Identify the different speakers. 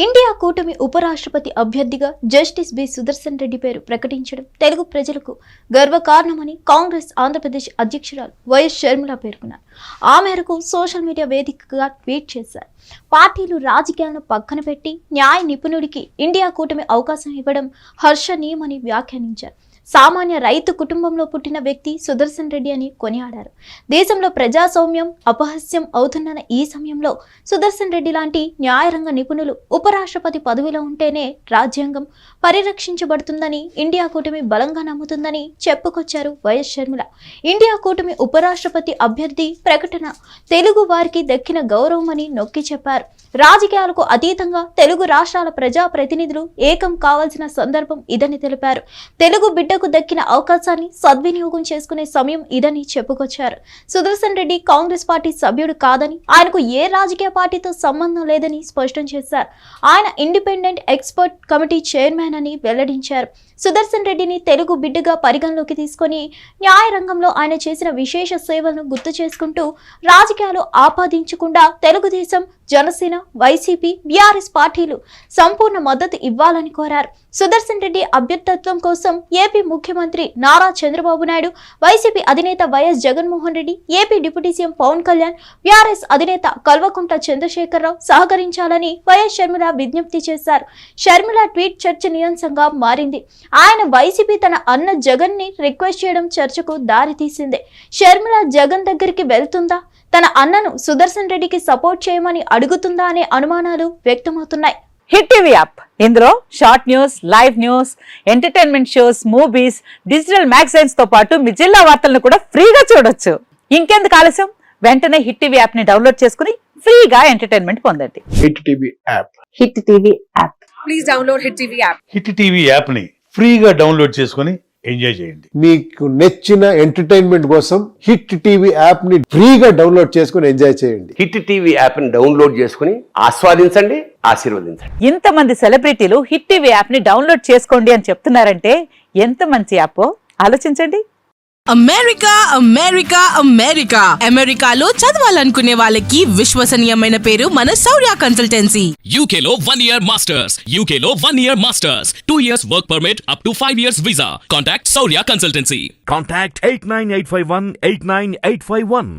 Speaker 1: India కూటమి ఉపరాష్ట్రపతి అభ్యర్థిగా జస్టిస్ బి సుదర్శన్ రెడ్డి పేరు ప్రకటించడం తెలుగు ప్రజలకు గర్వకారణమని కాంగ్రెస్ ఆంధ్రప్రదేశ్ అధ్యక్షురాలు వైఎస్ షర్మిల పేర్కొన్నారు. ఆ మేరకు సోషల్ మీడియా వేదికగా ట్వీట్ చేశారు. పార్టీలు రాజకీయాలను పక్కన పెట్టి న్యాయ నిపుణుడికి ఇండియా కూటమి అవకాశం ఇవ్వడం హర్షణీయమని వ్యాఖ్యానించారు. సామాన్య రైతు కుటుంబంలో పుట్టిన వ్యక్తి సుదర్శన్ రెడ్డి అని కొనియాడారు. దేశంలో ప్రజాస్వామ్యం అపహాస్యం అవుతున్న ఈ సమయంలో సుదర్శన్ రెడ్డి లాంటి న్యాయరంగ నిపుణులు ఉపరాష్ట్రపతి పదవిలో ఉంటేనే రాజ్యాంగం పరిరక్షించబడుతుందని ఇండియా కూటమి బలంగా నమ్ముతుందని చెప్పుకొచ్చారు వైఎస్ షర్మిల. ఇండియా కూటమి ఉపరాష్ట్రపతి అభ్యర్థి ప్రకటన తెలుగు వారికి దక్కిన గౌరవమని నొక్కి చెప్పారు. రాజకీయాలకు అతీతంగా తెలుగు రాష్ట్రాల ప్రజా ప్రతినిధులు ఏకం కావాల్సిన సందర్భం ఇదని తెలిపారు. తెలుగు బిడ్డకు దక్కిన అవకాశాన్ని సద్వినియోగం చేసుకునే సమయం ఇదని చెప్పుకొచ్చారు. సుదర్శన్ రెడ్డి కాంగ్రెస్ పార్టీ సభ్యుడు కాదని, ఆయనకు ఏ రాజకీయ పార్టీతో సంబంధం లేదని స్పష్టం చేశారు. ఆయన ఇండిపెండెంట్ ఎక్స్పర్ట్ కమిటీ చైర్మన్ అని వెల్లడించారు. సుదర్శన్ రెడ్డిని తెలుగు బిడ్డగా పరిగణలోకి తీసుకొని న్యాయ రంగంలో ఆయన చేసిన విశేష సేవలను గుర్తు చేసుకుంటూ రాజకీయాలు ఆపాదించకుండా తెలుగుదేశం, జనసేన, వైసీపీ, బీఆర్ఎస్ పార్టీలు సంపూర్ణ మద్దతు ఇవ్వాలని కోరారు. సుదర్శన్ రెడ్డి అభ్యర్థిత్వం కోసం ఏపీ ముఖ్యమంత్రి నారా చంద్రబాబు నాయుడు, వైసీపీ అధినేత YS Jaganmohan Reddy, AP deputy CM Pawan Kalyan, BRS అధినేత కల్వకుంట్ల చంద్రశేఖరరావు సహకరించాలని వైఎస్ షర్మిల విజ్ఞప్తి చేశారు. షర్మిల ట్వీట్ చర్చనీయాంశంగా మారింది. ఆయన వైసీపీ తన అన్న జగన్ ని రిక్వెస్ట్ చేయడం చర్చకు దారి తీసింది. షర్మిల జగన్ దగ్గరికి వెళ్తుందా, తన అన్నను సుదర్శన్ రెడ్డికి సపోర్ట్ చేయమని అడుగుతుందా అనే అనుమానాలు వ్యక్తమవుతున్నాయి.
Speaker 2: హిట్ టీవీ యాప్, ఇందులో short news, live news, entertainment shows, movies, digital magazines తో పాటు మీ జిల్లా వార్తలను కూడా ఫ్రీగా చూడొచ్చు. ఇంకెందుకు ఆలస్యం, వెంటనే హిట్ టీవీ యాప్ ని డౌన్లోడ్ చేసుకుని ఫ్రీగా ఎంటర్టైన్మెంట్ పొందండి.
Speaker 3: Hit TV app,
Speaker 2: hit TV app,
Speaker 4: please download hit TV app.
Speaker 5: Hit TV app ని ఫ్రీగా డౌన్లోడ్ చేసుకుని ఎంజాయ్ చేయండి.
Speaker 3: మీకు నచ్చిన ఎంటర్టైన్మెంట్ కోసం హిట్ టీవీ యాప్ ని ఫ్రీగా డౌన్లోడ్ చేసుకుని ఎంజాయ్ చేయండి.
Speaker 6: హిట్ టీవీ యాప్ ని డౌన్లోడ్ చేసుకుని ఆస్వాదించండి, ఆశీర్వదించండి.
Speaker 2: ఇంతమంది సెలబ్రిటీలు హిట్ టీవీ యాప్ ని డౌన్లోడ్ చేసుకోండి అని చెప్తున్నారంటే ఎంత మంచి యాప్ ఆలోచించండి.
Speaker 7: అమెరికా అమెరికా అమెరికా అమెరికాలో చదవాలనుకునే వాళ్ళకి విశ్వసనీయమైన పేరు మన శౌర్య కన్సల్టెన్సీ.
Speaker 8: UK లో 1 year masters, UK లో 1 year masters, 2 years work permit up to 5 years visa. Contact Saurya Consultancy.
Speaker 9: Contact 89851 89851.